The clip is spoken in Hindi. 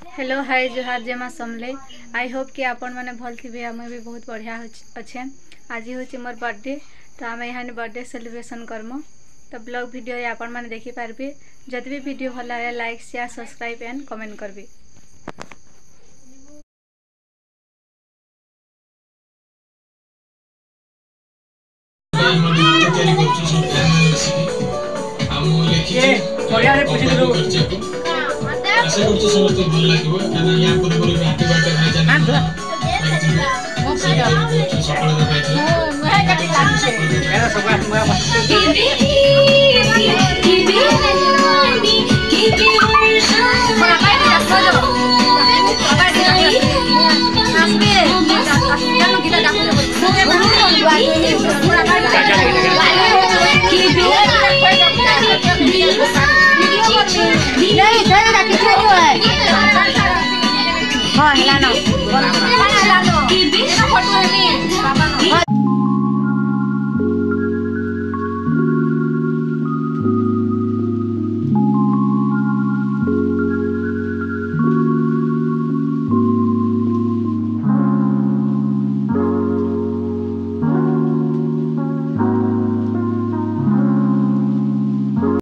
हेलो हाय जुहार जय माँ समले। आई होप कि आपण मैंने भल थे। आम भी बहुत बढ़िया अच्छे। आज हूँ मोर बर्थडे तो आम यहाँ बर्थडे सेलिब्रेशन करमु। तो ब्लॉग वीडियो आपण मैंने देखिपारे। जदि भी वीडियो भल लगे like share subscribe and comment करबी। आशा करते समस्त भल लगे या पूर्व हैप्पी बर्थडे भाई जान सफलता पाई।